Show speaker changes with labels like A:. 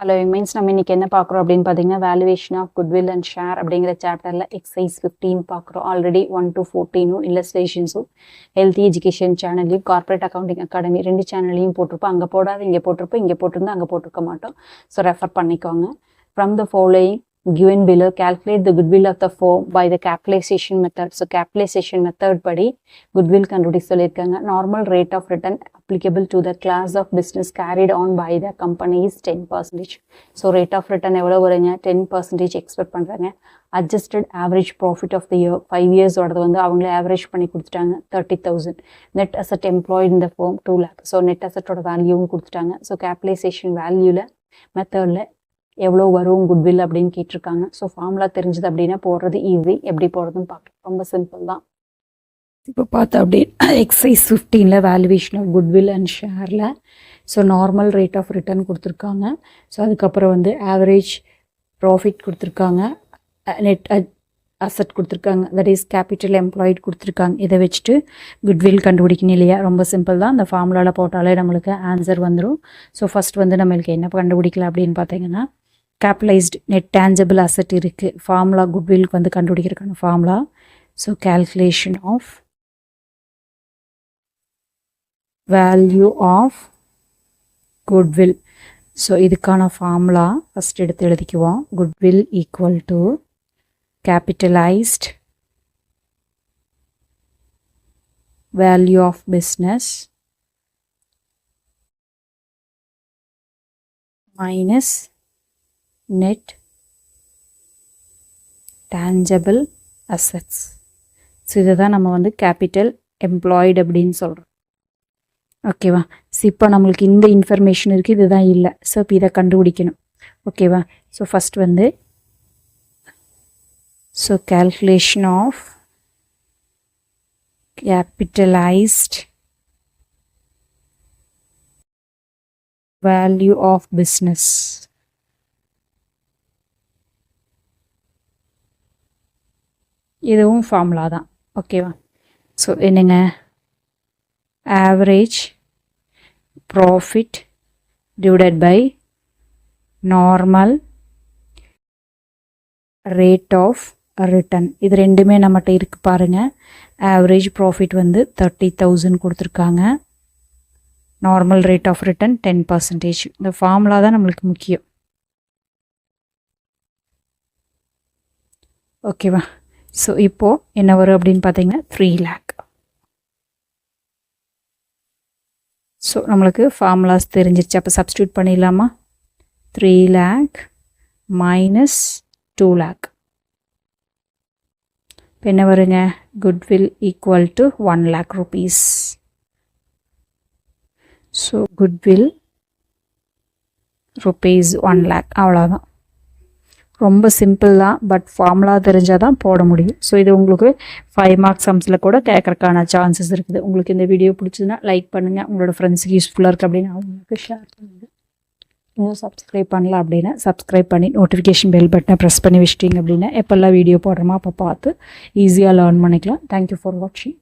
A: Hello means நம்ம இன்னைக்கு என்ன பார்க்குறோம் அப்படின்னு பார்த்தீங்கன்னா valuation of goodwill and share அப்படிங்கிற சாப்டரில் எக்ஸசைஸ் 15 பார்க்குறோம். ஆல்ரெடி 1 to 14 இல்லஸ்ட்ரேஷன்ஸும் ஹெல்த்தி எஜுகேஷன் சேனல்லையும் கார்பரேட் அக்கௌண்டிங் அகாடமி 2 சேனல்லையும் போட்டிருப்போம். அங்கே போடாது இங்கே போட்டிருப்போம், இங்கே போட்டிருந்தா அங்கே போட்டிருக்க மாட்டோம். ஸோ ரெஃபர் பண்ணிக்கோங்க. From the following given below, calculate the goodwill of the firm by the capitalization method. So capitalization method படி goodwill கண்டுபிடிக்க சொல்லியிருக்காங்க. Normal rate of return applicable to the class of business carried on by the company is 10%. So rate of return எவ்வளோ வருங்க? 10% expect பண்ணுறாங்க. Adjusted average profit of the year 5 years ஓடது வந்து அவங்களே average பண்ணி கொடுத்துட்டாங்க 30,000. Net asset employed in the firm 2 lakh. So net asset ஓட வேல்யூவும் கொடுத்துட்டாங்க. ஸோ capitalization வேல்யூவில் மெத்தடில் எவ்வளோ வரும் குட்வில் அப்படின்னு கேட்டிருக்காங்க. ஸோ ஃபார்முலா தெரிஞ்சது அப்படின்னா போடுறது ஈஸி. எப்படி போடுறதுன்னு பார்க்கலாம். ரொம்ப சிம்பிள் தான். இப்போ பார்த்தா அப்படின்னா exercise 15 valuation of goodwill and ஷேரில் so normal rate of return கொடுத்துருக்காங்க. ஸோ அதுக்கப்புறம் வந்து ஆவரேஜ் ப்ராஃபிட் கொடுத்துருக்காங்க, நெட் அசட் கொடுத்துருக்காங்க, தட் இஸ் கேபிட்டல் எம்ப்ளாய்டு கொடுத்துருக்காங்க. இதை வச்சுட்டு குட்வில் கண்டுபிடிக்கணும் இல்லையா? ரொம்ப சிம்பிள் தான். அந்த ஃபார்முலாவில் போட்டாலே நம்மளுக்கு ஆன்சர் வந்துடும். ஸோ ஃபஸ்ட் வந்து நம்மளுக்கு என்ன கண்டுபிடிக்கலாம் அப்படின்னு பார்த்தீங்கன்னா கேபிட்டலைஸ்டு நெட் டேஞ்சபிள் அசட் இருக்குது. ஃபார்முலா குட்வில்க்கு வந்து கண்டுபிடிக்கிறதுக்கான formula. So calculation of value of goodwill. So இதுக்கான ஃபார்முலா ஃபஸ்ட் எடுத்து எழுதிக்குவோம். Goodwill equal to capitalized value of business minus net tangible assets. So இதை தான் நம்ம வந்து கேபிட்டல் எம்ப்ளாய்டு அப்படின்னு சொல்கிறோம். ஓகேவா? ஸோ இப்போ நம்மளுக்கு இந்த இன்ஃபர்மேஷன் இருக்குது, இதுதான் இல்லை. ஸோ இப்போ இதை கண்டுபிடிக்கணும். ஓகேவா? ஸோ ஃபஸ்ட் வந்து so calculation of capitalized value of business. இதுவும் ஃபார்முலா தான். ஓகேவா? ஸோ என்னங்க? Average profit divided by normal rate of return. இது ரெண்டுமே நம்மகிட்ட இருக்குது பாருங்கள். ஆவரேஜ் ப்ராஃபிட் வந்து 30,000 கொடுத்துருக்காங்க. Normal rate of return 10%. இந்த ஃபார்முலா தான் நம்மளுக்கு முக்கியம். ஓகேவா? ஸோ இப்போது என்ன வரும் அப்படின்னு பார்த்தீங்கன்னா 3 lakh. ஸோ நம்மளுக்கு ஃபார்முலாஸ் தெரிஞ்சிருச்சு. அப்போ சப்ஸ்டியூட் பண்ணிடலாமா? 3 lakh மைனஸ் 2 lakh. இப்போ என்ன வருங்க? Goodwill equal to 1 lakh rupees. So goodwill rupees 1 lakh. அவ்வளோதான். ரொம்ப சிம்பிள் தான். பட் ஃபார்முலா தெரிஞ்சால் தான் போட முடியும். ஸோ இது உங்களுக்கு 5 mark சம்ஸில் கூட கேட்குறக்கான சான்சஸ் இருக்குது. உங்களுக்கு இந்த வீடியோ பிடிச்சதுன்னா லைக் பண்ணுங்கள். உங்களோட ஃப்ரெண்ட்ஸுக்கு யூஸ்ஃபுல்லாக இருக்குது அப்படின்னு அவங்களுக்கு ஷேர் பண்ணுங்கள். இன்னும் சப்ஸ்கிரைப் பண்ணலாம் அப்படின்னா சப்ஸ்கிரைப் பண்ணி நோட்டிஃபிகேஷன் பெல் பட்டனை ப்ரெஸ் பண்ணி வச்சிட்டிங்க அப்படின்னா எப்போல்லாம் வீடியோ போடுறோமோ அப்போ பார்த்து ஈஸியாக லேர்ன் பண்ணிக்கலாம். தேங்க்யூ ஃபார் வாட்சிங்.